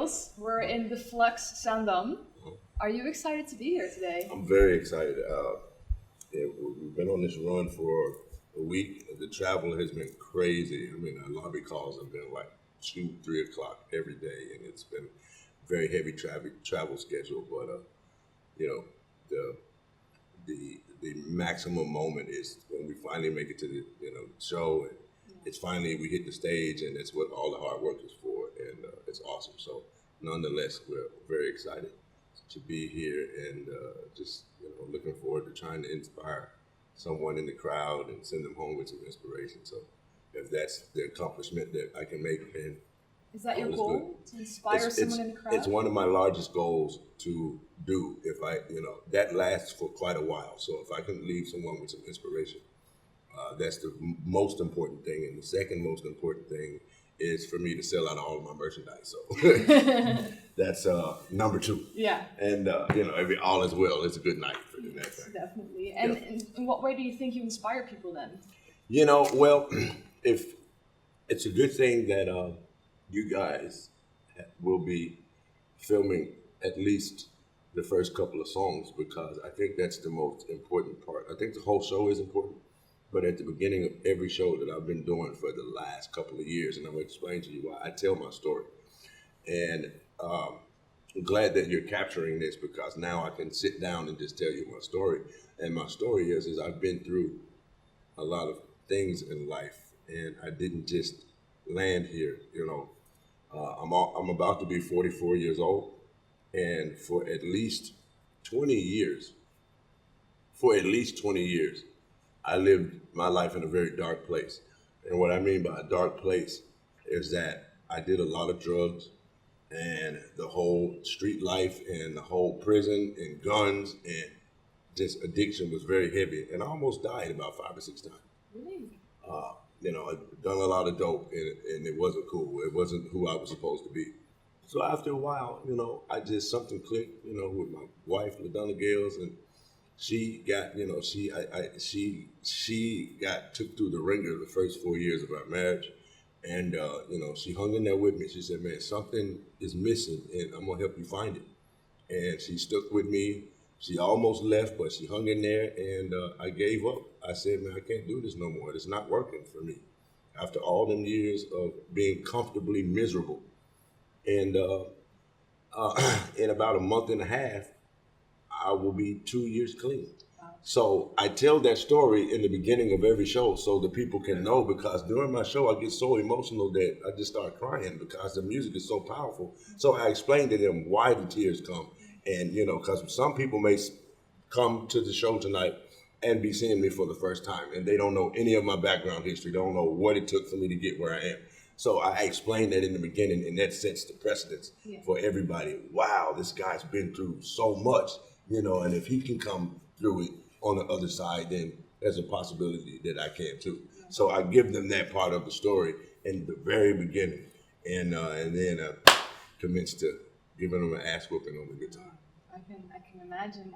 Wales. We're in the Flux Zaandam. Are you excited to be here today? I'm very excited. Yeah, we've been on this run for a week. The travel has been crazy. I mean, our lobby calls have been like 2, 3 o'clock every day, and it's been very heavy travel schedule. But you know, the the maximum moment is when we finally make it to the show, and it's finally we hit the stage, and it's what all the hard work is for, and it's awesome. So, nonetheless, we're very excited to be here, and just looking forward to trying to inspire someone in the crowd and send them home with some inspiration. So, if that's the accomplishment that I can make, then is that your goal, good. to inspire someone in the crowd? It's one of my largest goals to do. If I, that lasts for quite a while. So if I can leave someone with some inspiration, that's the most important thing. And the second most important thing is for me to sell out all of my merchandise. So that's number 2. Yeah. And all is well. It's a good night for the next thing. Definitely. And in what way do you think you inspire people then? Well, if it's a good thing that you guys will be filming at least the first couple of songs, because I think that's the most important part. I think the whole show is important, but at the beginning of every show that I've been doing for the last couple of years, and I'm going to explain to you why, I tell my story. And I'm glad that you're capturing this, because now I can sit down and just tell you my story. And my story is I've been through a lot of things in life, and I didn't just land here, I'm about to be 44 years old, and for at least 20 years, I lived my life in a very dark place. And what I mean by a dark place is that I did a lot of drugs, and the whole street life and the whole prison and guns and just addiction was very heavy, and I almost died about 5 or 6 times. Really? I'd done a lot of dope, and it wasn't cool. It wasn't who I was supposed to be. So after a while, something clicked, with my wife, LaDonna Gales, and she got, she got took through the ringer the first 4 years of our marriage, and she hung in there with me. She said, "Man, something is missing, and I'm gonna help you find it." And she stuck with me. She almost left, but she hung in there, and I gave up. I said, "Man, I can't do this no more. It's not working for me." After all them years of being comfortably miserable. And in about a month and a half, I will be 2 years clean. Wow. So I tell that story in the beginning of every show so that people can know, because during my show, I get so emotional that I just start crying because the music is so powerful. So I explain to them why the tears come. And, because some people may come to the show tonight and be seeing me for the first time, and they don't know any of my background history, don't know what it took for me to get where I am. So I explained that in the beginning, and that sets the precedence for everybody. Wow, this guy's been through so much, and if he can come through it on the other side, then there's a possibility that I can too. So I give them that part of the story in the very beginning, and then commence to giving them an ass whooping on the guitar. I can imagine.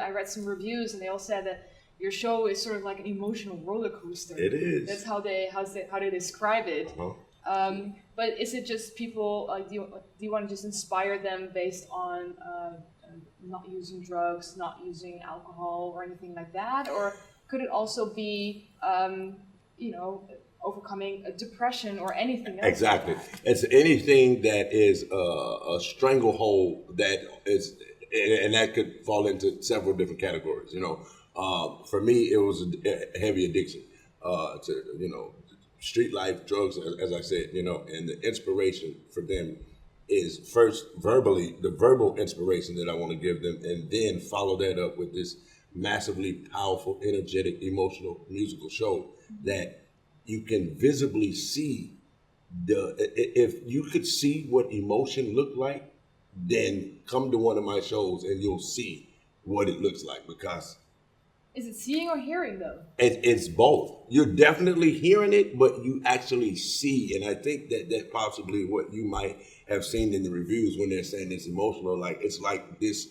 I read some reviews, and they all said that your show is sort of like an emotional roller coaster. It is. That's how they describe it. Uh-huh. But is it just people? Do you want to just inspire them based on not using drugs, not using alcohol, or anything like that, or could it also be overcoming a depression or anything else? Exactly. It's anything that is a stranglehold that is, and that could fall into several different categories. For me, it was a heavy addiction to street life, drugs, as I said. And the inspiration for them is first the verbal inspiration that I want to give them, and then follow that up with this massively powerful, energetic, emotional musical show that you can visibly see. If you could see what emotion looked like, then come to one of my shows and you'll see what it looks like. Because is it seeing or hearing though? It's both. You're definitely hearing it, but you actually see. And I think that possibly what you might have seen in the reviews when they're saying it's emotional, like it's like this,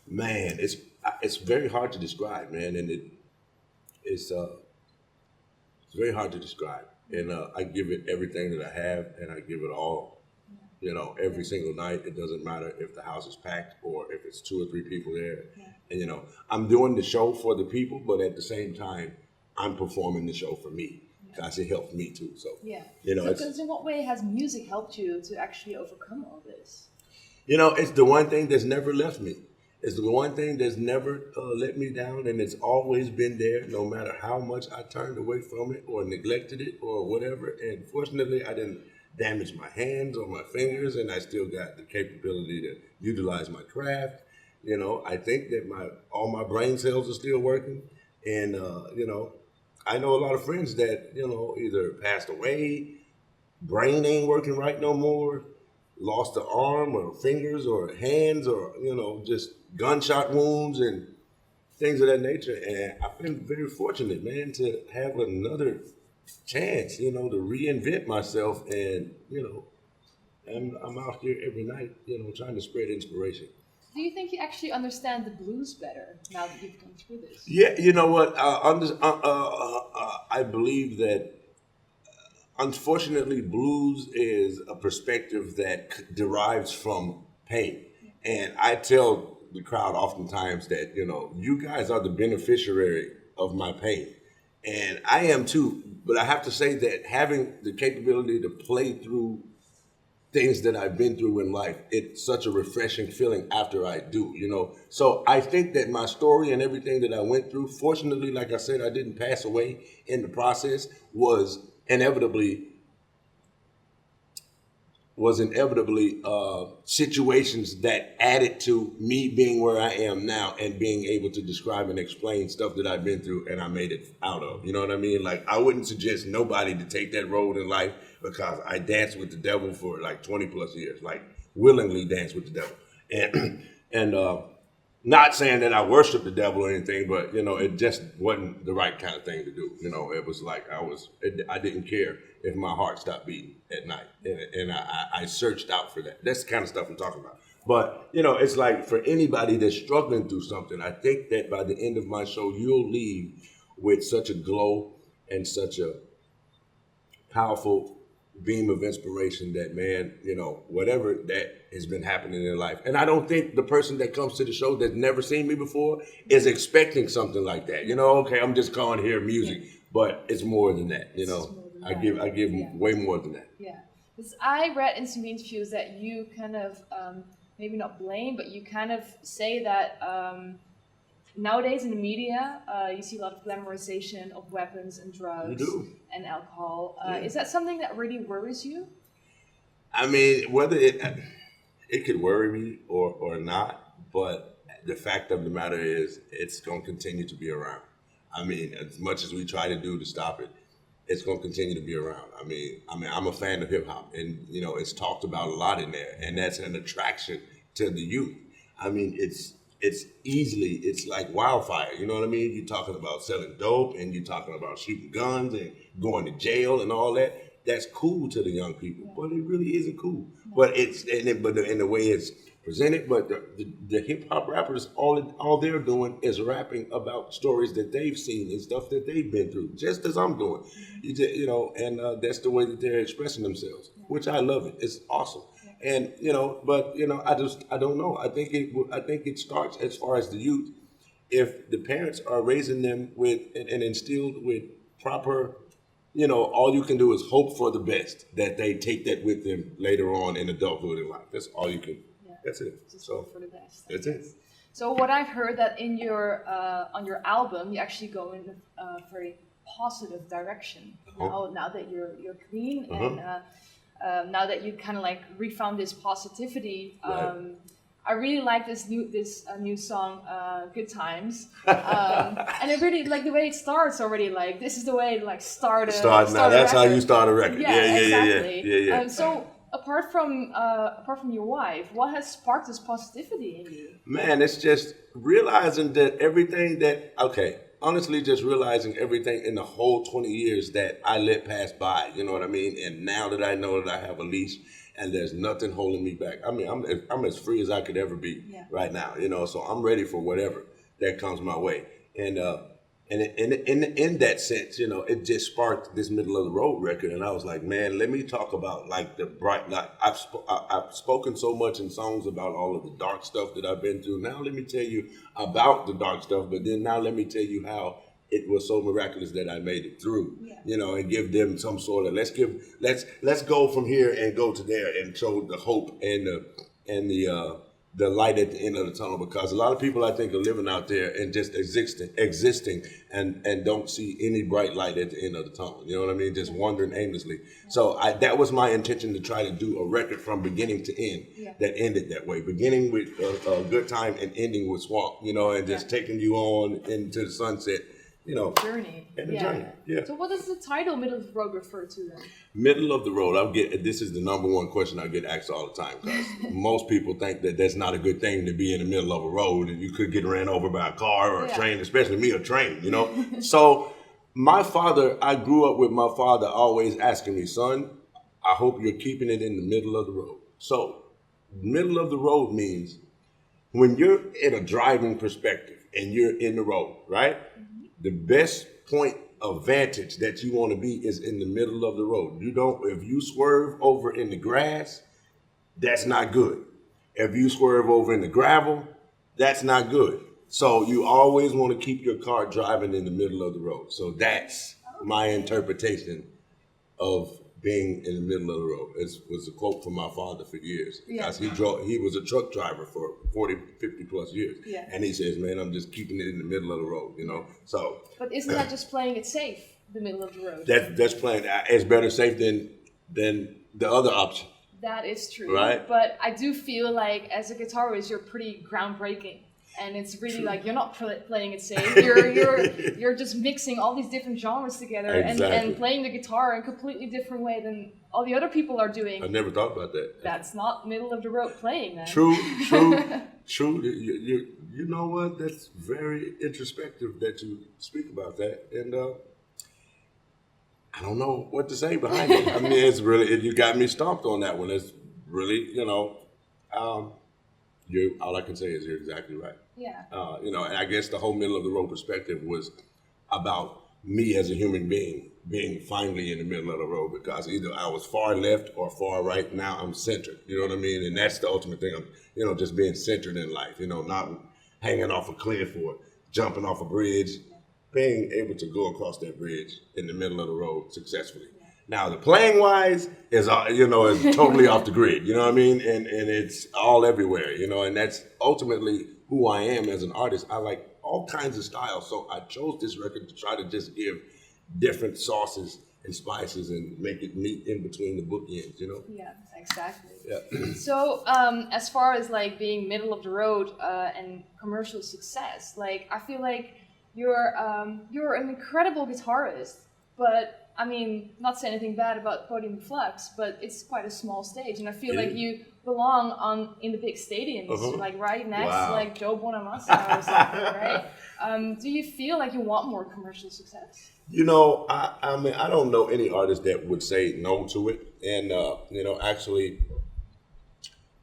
man. It's very hard to describe, man, and it's very hard to describe. And I give it everything that I have, and I give it all You know, every single night. It doesn't matter if the house is packed or if it's 2 or 3 people there. Yeah. And, you know, I'm doing the show for the people, but at the same time, I'm performing the show for me because it helps me too. So, Yeah. you know, So in what way has music helped you to actually overcome all this? you know, it's the one thing that's never left me. It's the one thing that's never let me down, and it's always been there, no matter how much I turned away from it or neglected it or whatever. And fortunately, I didn't damage my hands or my fingers, and I still got the capability to utilize my craft. You know, I think that all my brain cells are still working, and you know, I know a lot of friends that either passed away, brain ain't working right no more, lost an arm or fingers or hands or just gunshot wounds and things of that nature. And I've been very fortunate, man, to have another chance, to reinvent myself. And I'm out here every night, trying to spread inspiration. Do you think you actually understand the blues better now that you've gone through this? Yeah, you know what? I believe that unfortunately, blues is a perspective that derives from pain. And I tell the crowd oftentimes that, you guys are the beneficiary of my pain. And I am too. But I have to say that having the capability to play through things that I've been through in life, it's such a refreshing feeling after I do, So I think that my story and everything that I went through, fortunately, like I said, I didn't pass away in the process, was inevitably situations that added to me being where I am now and being able to describe and explain stuff that I've been through and I made it out of. You know what I mean? Like, I wouldn't suggest nobody to take that road in life because I danced with the devil for like 20 plus years, like willingly danced with the devil. And not saying that I worship the devil or anything, but it just wasn't the right kind of thing to do. It was like I didn't care if my heart stopped beating at night, and I searched out for that. That's the kind of stuff I'm talking about. But it's like for anybody that's struggling through something, I think that by the end of my show, you'll leave with such a glow and such a powerful beam of inspiration that, man, whatever that has been happening in life. And I don't think the person that comes to the show that's never seen me before is expecting something like that. Okay, I'm just calling here music, but it's more than that. I give way more than that. Yeah, because I read in some interviews that you kind of maybe not blame, but you kind of say that nowadays in the media, you see a lot of glamorization of weapons and drugs and alcohol. Is that something that really worries you? I mean, whether it could worry me or not, but the fact of the matter is it's going to continue to be around. I mean, as much as we try to do to stop it, it's going to continue to be around. I mean, I'm a fan of hip hop, and it's talked about a lot in there, and that's an attraction to the youth. I mean, it's like wildfire. You know what I mean? You're talking about selling dope, and you're talking about shooting guns and going to jail and all that. That's cool to the young people, but it really isn't cool. No. But in the way it's presented. But the hip hop rappers, all they're doing is rapping about stories that they've seen and stuff that they've been through, just as I'm doing. And that's the way that they're expressing themselves, which I love it. It's awesome. And I don't know. I think it starts as far as the youth. If the parents are raising them with and instilled with proper, all you can do is hope for the best, that they take that with them later on in adulthood in life. That's all you can. Yeah. That's it. Just hope for the best. That's it. So what I've heard that in your on your album, you actually go in a very positive direction. Now that you're clean and. Now that you kind of like refound this positivity, right. I really like this new song, "Good Times," and it really like the way it starts already. Like this is the way it like start now. That's how you start a record. Yeah, exactly. Yeah. So apart from your wife, what has sparked this positivity in you? Man, it's just realizing that everything that honestly, just realizing everything in the whole 20 years that I let pass by, you know what I mean? And now that I know that I have a leash and there's nothing holding me back. I mean, I'm as free as I could ever be right now, so I'm ready for whatever that comes my way. And And in that sense, you know, it just sparked this middle of the road record, and I was like, man, let me talk about like the bright. Like I've spoken so much in songs about all of the dark stuff that I've been through. Now let me tell you about the dark stuff, but then now let me tell you how it was so miraculous that I made it through. Yeah. You know, and give them some sort of let's go from here and go to there and show the hope and the light at the end of the tunnel, because a lot of people I think are living out there and just existing and don't see any bright light at the end of the tunnel. You know what I mean? Just wandering aimlessly. So that was my intention, to try to do a record from beginning to end that ended that way, beginning with a good time and ending with swamp. You know, and just taking you on into the sunset. You know, journey. And the journey. Yeah. So what does the title "Middle of the Road" refer to then? Middle of the road. This is the number one question I get asked all the time, because most people think that that's not a good thing to be in the middle of a road and you could get ran over by a car or a train, especially me, a train, you know? So I grew up with my father always asking me, son, I hope you're keeping it in the middle of the road. So middle of the road means when you're in a driving perspective and you're in the road, right? The best point of vantage that you want to be is in the middle of the road. If you swerve over in the grass, that's not good. If you swerve over in the gravel, that's not good. So you always want to keep your car driving in the middle of the road. So that's my interpretation of being in the middle of the road. It was a quote from my father for years. Because he was a truck driver for 40, 50 plus years. Yeah. And he says, man, I'm just keeping it in the middle of the road, you know? So. But isn't that just playing it safe, the middle of the road? That's playing, it's better safe than the other option. That is true. Right? But I do feel like as a guitarist, you're pretty groundbreaking. And it's really like you're not playing it safe. You're just mixing all these different genres together and playing the guitar in a completely different way than all the other people are doing. I never thought about that. That's not middle of the road playing, then. True. You know what? That's very introspective that you speak about that, and I don't know what to say behind it. I mean, it's really you got me stumped on that one. It's really, you know. All I can say is you're exactly right. Yeah. You know, and I guess the whole middle of the road perspective was about me as a human being being finally in the middle of the road, because either I was far left or far right. Now I'm centered. You know what I mean? And that's the ultimate thing. You know, just being centered in life. You know, not hanging off a cliff or jumping off a bridge, being able to go across that bridge in the middle of the road successfully. Now the playing wise is totally off the grid, you know what I mean? And it's all everywhere, you know, and that's ultimately who I am as an artist. I like all kinds of styles. So I chose this record to try to just give different sauces and spices and make it meet in between the bookends, you know? Yeah, exactly. Yeah. So as far as like being middle of the road and commercial success, like I feel like you're an incredible guitarist, but I mean, not saying anything bad about Podium de Flux, but it's quite a small stage, and I feel like you belong in the big stadiums, like right next to like Joe Bonamassa or something, right? Do you feel like you want more commercial success? You know, I mean, I don't know any artist that would say no to it, and you know, actually,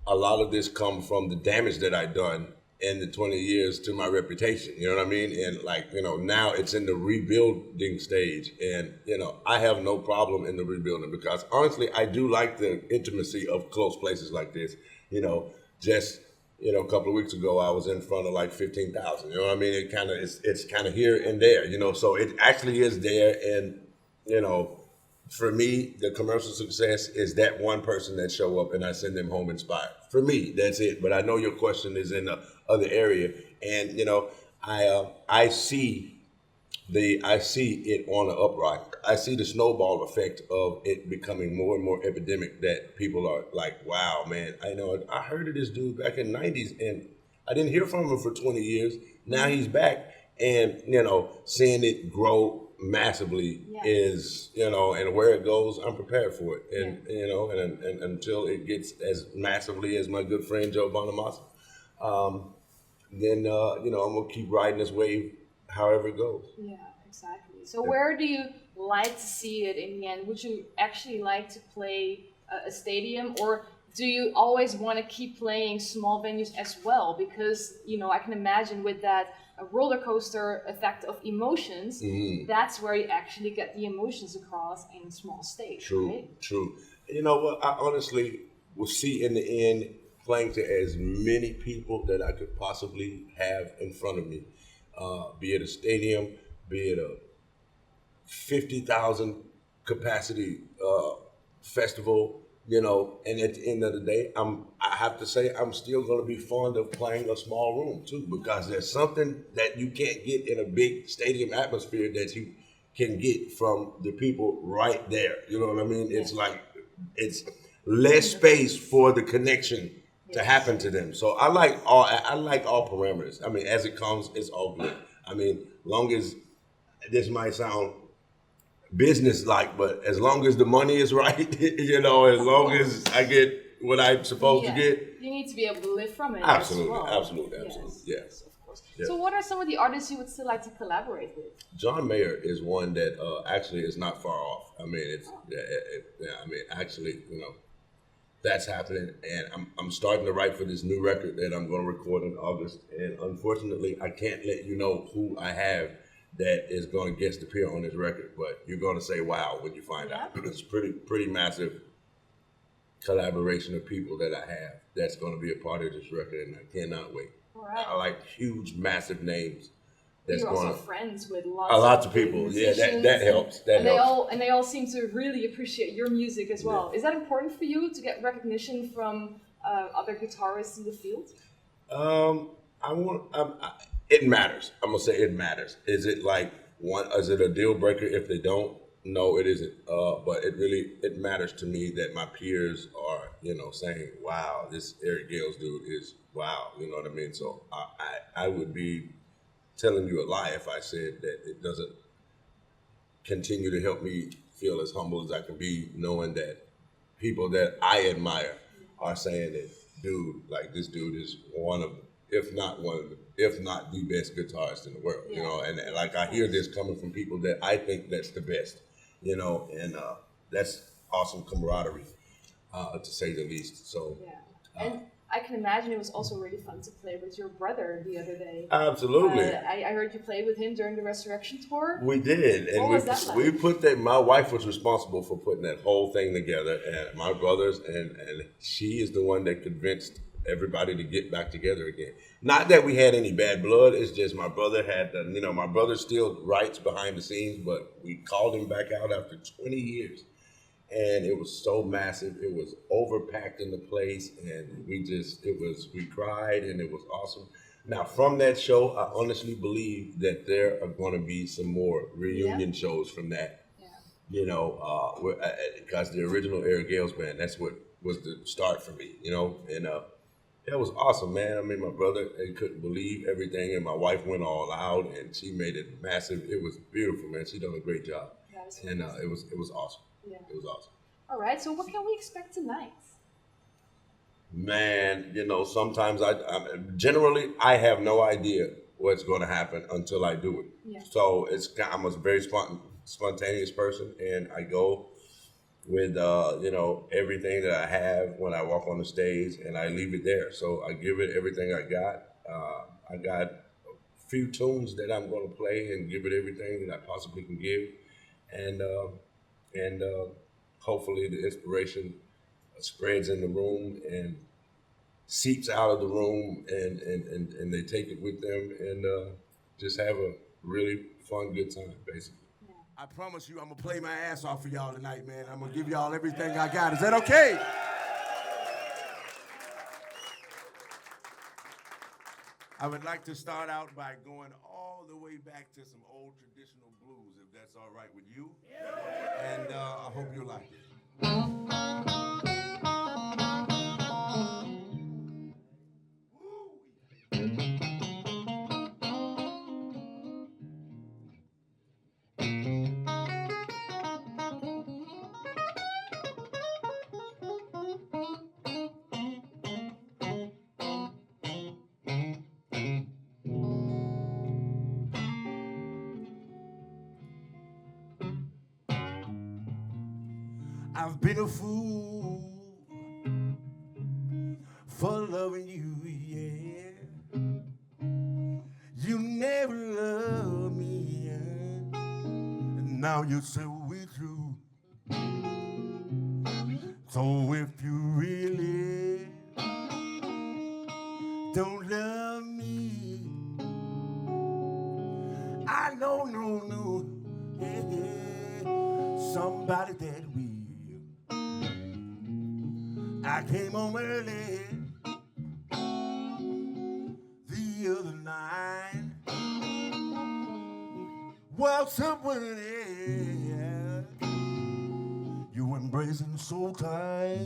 a lot of this comes from the damage that I done in the 20 years to my reputation, you know what I mean? And like, you know, now it's in the rebuilding stage, and, you know, I have no problem in the rebuilding, because honestly, I do like the intimacy of close places like this. You know, just, you know, a couple of weeks ago, I was in front of like 15,000, you know what I mean? It's kind of here and there, you know, so it actually is there. And, you know, for me, the commercial success is that one person that show up and I send them home inspired. For me, that's it. But I know your question is in the other area, and you know, I see it on the uprise. I see the snowball effect of it becoming more and more epidemic, that people are like, wow, man, I heard of this dude back in the 90s and I didn't hear from him for 20 years. Now he's back, and you know, seeing it grow massively is, you know, and where it goes, I'm prepared for it. And you know, and until it gets as massively as my good friend Joe Bonamassa, then you know, I'm gonna keep riding this wave however it goes. Yeah, exactly. So where do you like to see it in the end? Would you actually like to play a stadium, or do you always want to keep playing small venues as well? Because, I can imagine with that a roller coaster effect of emotions, that's where you actually get the emotions across in a small stage, right? True. You know what? I honestly will see in the end playing to as many people that I could possibly have in front of me, be it a stadium, be it a 50,000 capacity festival, and at the end of the day, I have to say I'm still going to be fond of playing a small room too, because there's something that you can't get in a big stadium atmosphere that you can get from the people right there. You know what I mean? It's like it's less space for the connection to happen to them. So I like all parameters. I mean, as it comes, it's all good. I mean, long as this might sound business like, but as long as the money is right, as long as I get what I'm supposed to get. You need to be able to live from it. Absolutely, as well. absolutely. Yes. Of course. Yeah. So, what are some of the artists you would still like to collaborate with? John Mayer is one that actually is not far off. I mean, actually, that's happening, and I'm starting to write for this new record that I'm going to record in August. And unfortunately, I can't let you know who I have that is going to guest appear on this record, but you're going to say wow when you find out. It's pretty massive collaboration of people that I have that's going to be a part of this record, and I cannot wait. All right. I like huge, massive names. You're also friends with lots of people. Yeah, that helps. They all seem to really appreciate your music as well. Yeah. Is that important for you to get recognition from other guitarists in the field? It matters. I'm gonna say it matters. Is it is it a deal breaker if they don't? No, it isn't. But it matters to me that my peers are, saying, wow, this Eric Gales dude is wow. You know what I mean? So I would be telling you a lie if I said that it doesn't continue to help me feel as humble as I can be, knowing that people that I admire are saying that, dude, this dude is one of, if not the best guitarist in the world, and I hear this coming from people that I think that's the best, and that's awesome camaraderie, to say the least. So, and I can imagine it was also really fun to play with your brother the other day. Absolutely. I heard you play with him during the Resurrection tour. We did. And what was that like? We put that, my wife was responsible for putting that whole thing together, and my brothers, and she is the one that convinced everybody to get back together again. Not that we had any bad blood, it's just my brother had, my brother still writes behind the scenes, but we called him back out after 20 years. And it was so massive. It was overpacked in the place, and we cried, and it was awesome. Now, from that show, I honestly believe that there are going to be some more reunion shows from that. Yeah. Because the original Eric Gales band, that's what was the start for me, and it was awesome, man. I mean, my brother, he couldn't believe everything, and my wife went all out, and she made it massive. It was beautiful, man. She done a great job, and it was awesome. Yeah. It was awesome. All right, so what can we expect tonight? Man, sometimes generally I have no idea what's going to happen until I do it. Yeah. So I'm a very spontaneous person, and I go with everything that I have when I walk on the stage, and I leave it there. So I give it everything I got. I got a few tunes that I'm going to play and give it everything that I possibly can give, and hopefully the inspiration spreads in the room and seeps out of the room, and they take it with them, and just have a really fun, good time, basically. Yeah. I promise you I'm going to play my ass off for y'all tonight, man. I'm going to give y'all everything I got. Is that okay? I would like to start out by going all the way back to some old traditional blues, if that's all right with you. Yeah. And I hope you like it. I've been a fool loving you, yeah. You never loved me, yeah. And now you say we through. So if you really don't love me, I know, no, yeah, somebody that will. I came home early the other night. Well, somebody, you embracing so tight.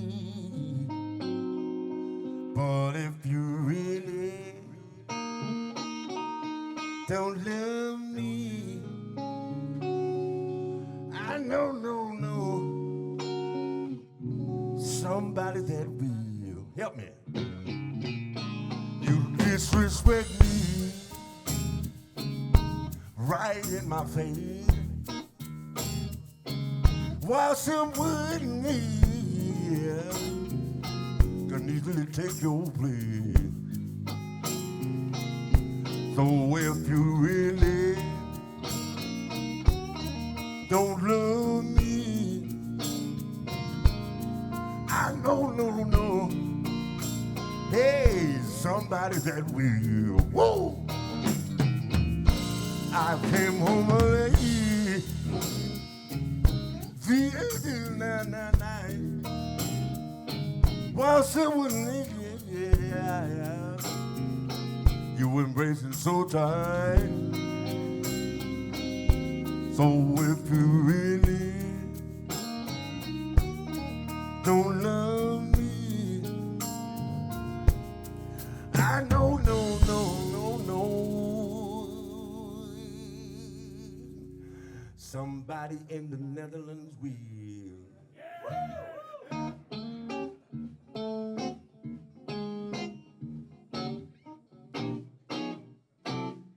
But if you really don't love me, I know, no, somebody that will. Help me. You disrespect me right in my face, while someone can easily take your place. So if you really don't love me, I know, no, hey, somebody that will. Whoa! I came home late the night. While someone, you embracing so tight. So if you really don't love me, I know, no. Somebody in the Netherlands will.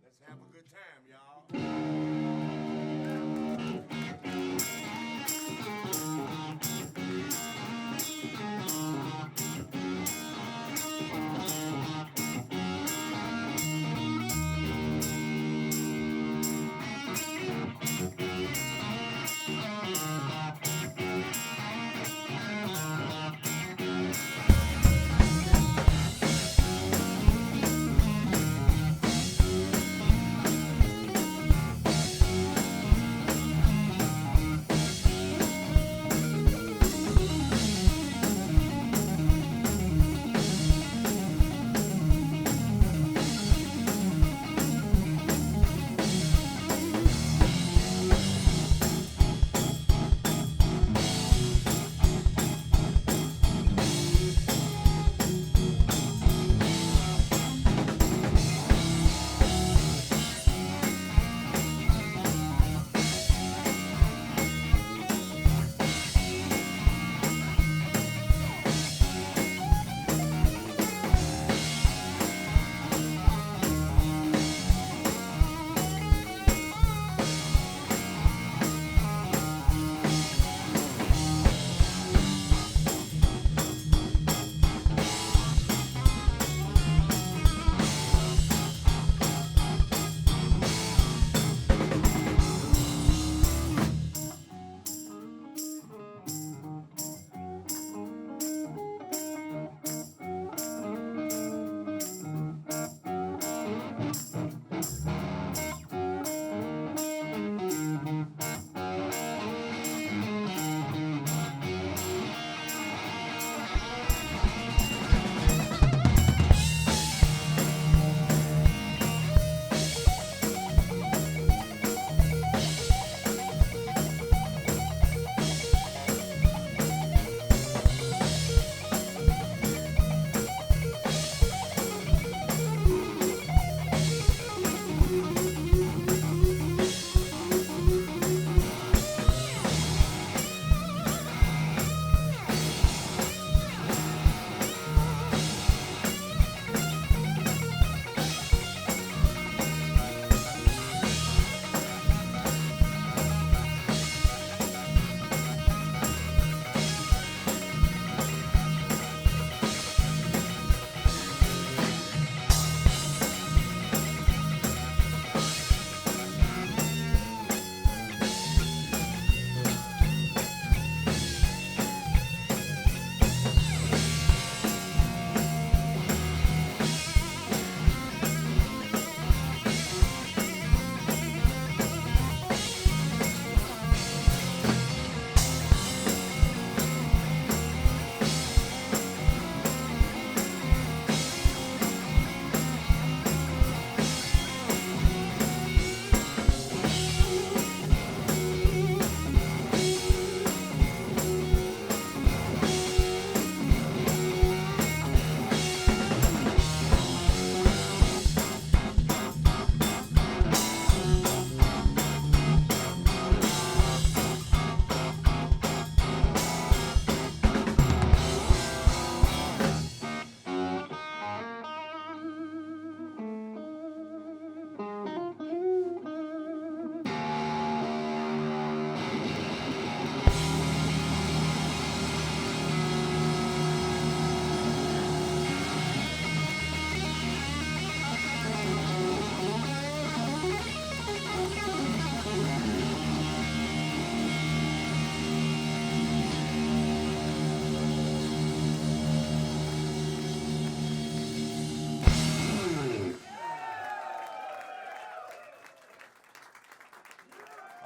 Let's have a good time, y'all.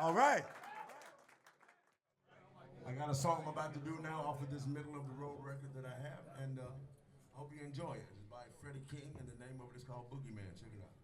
All right. I got a song I'm about to do now off of this middle of the road record that I have, and I hope you enjoy it. It's by Freddie King, and the name of it is called Boogeyman. Check it out.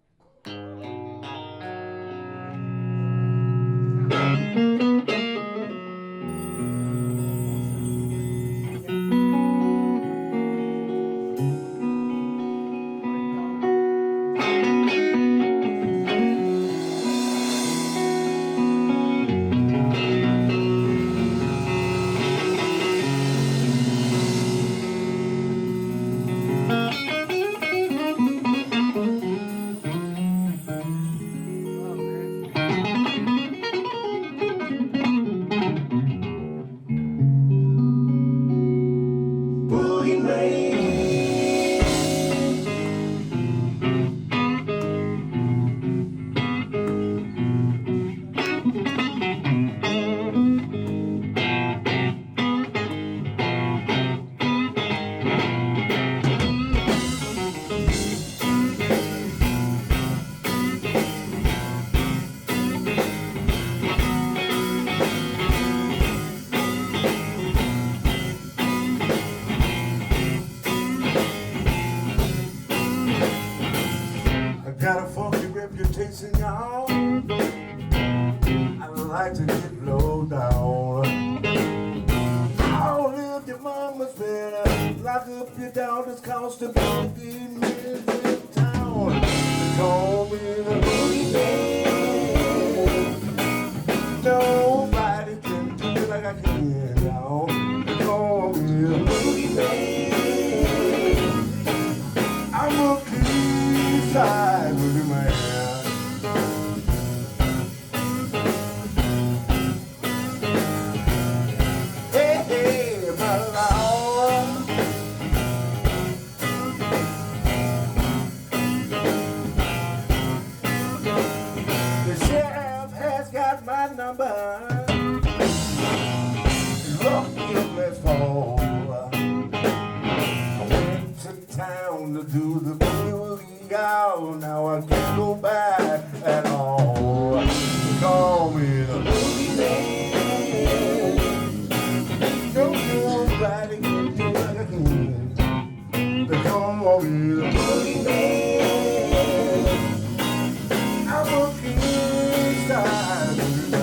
Got a funky reputation, y'all. I like to get low down. I'll live your mama's better. Lock up your daughter's cause to be in town. They call me the boogeyman. Nobody can do it like I can, y'all. They call me the boogeyman. I'm a key side with my hand. Hey, hey, my Lord. The sheriff has got my number. Look, let's fall. I went to town to do the boogie out. Now I can't go back at all. They call me the boogeyman. Nobody can do like I can. They call me the boogeyman. I'm a king side man.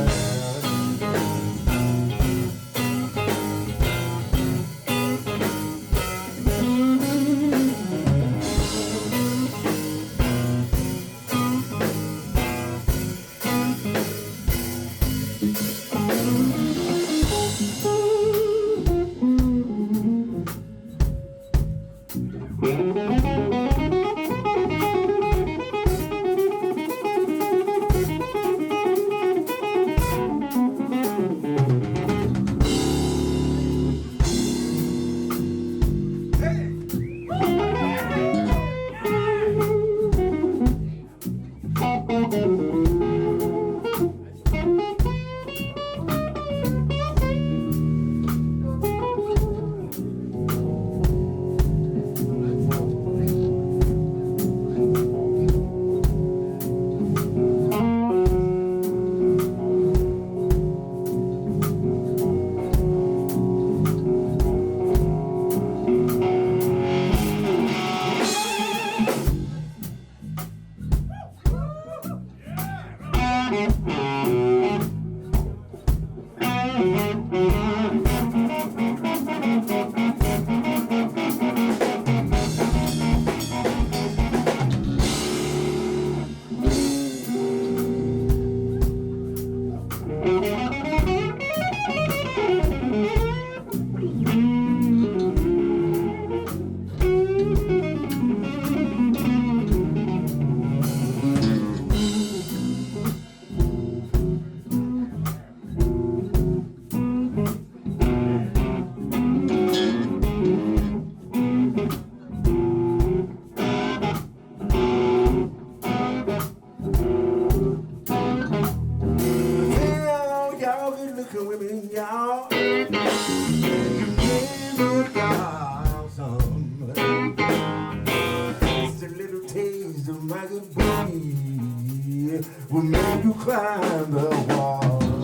Will make you climb the wall.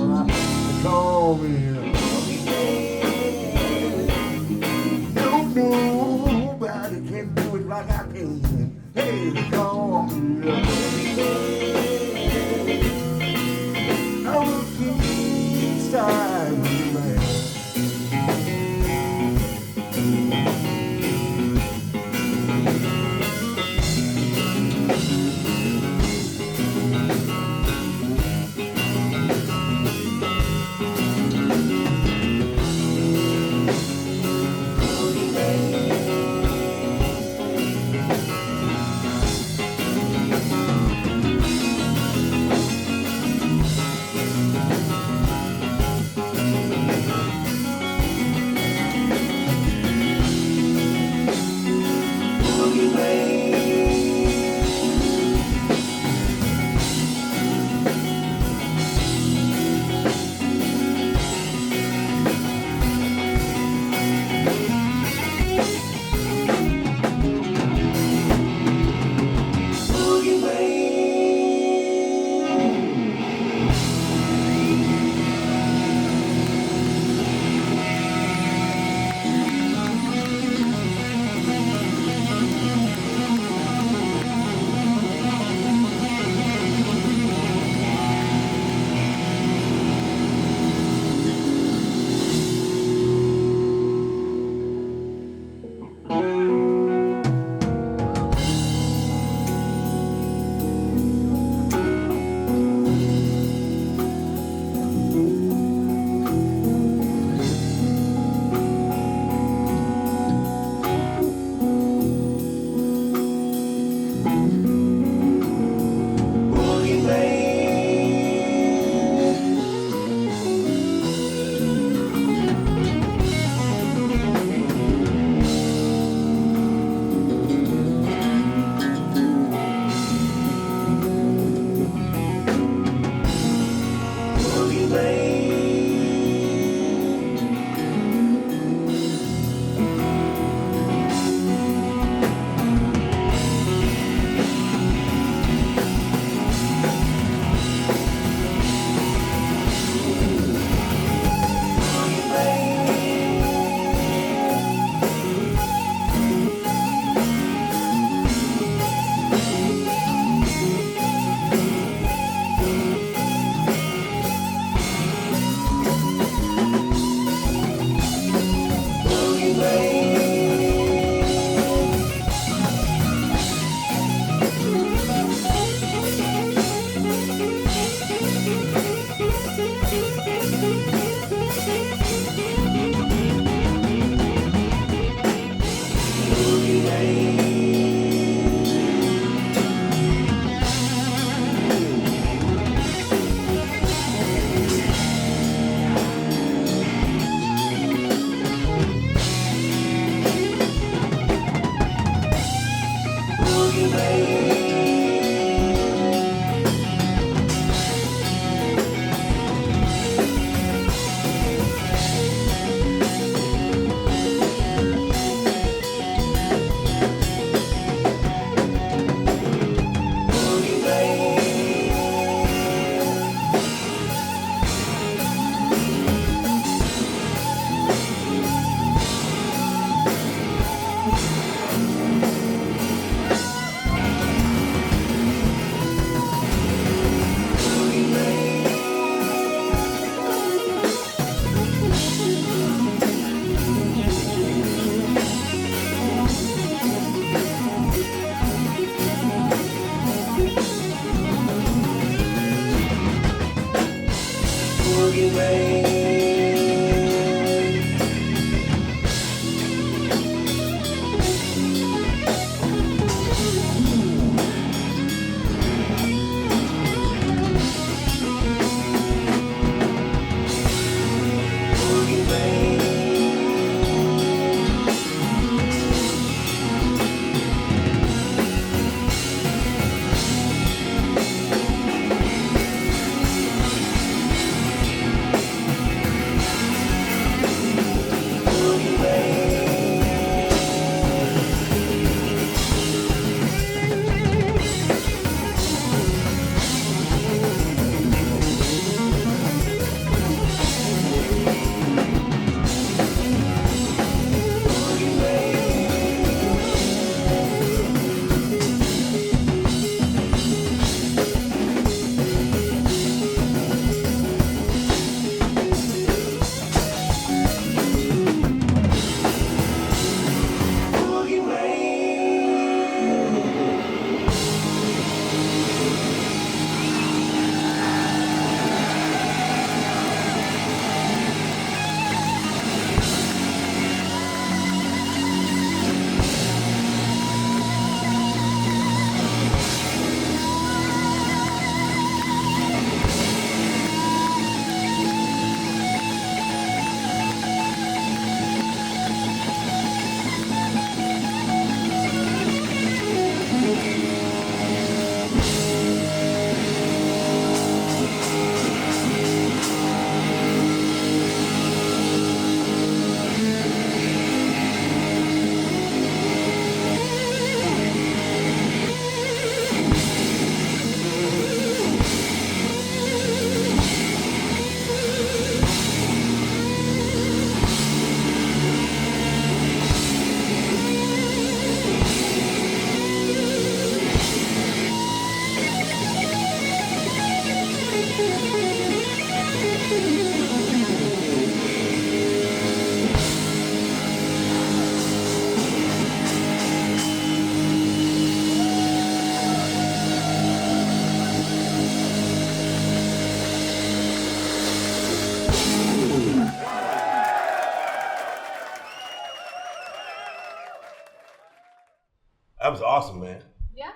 call me. Don't nobody can do it like I can. Hey, they call me. I will keep side with the man. was awesome, man. Yeah.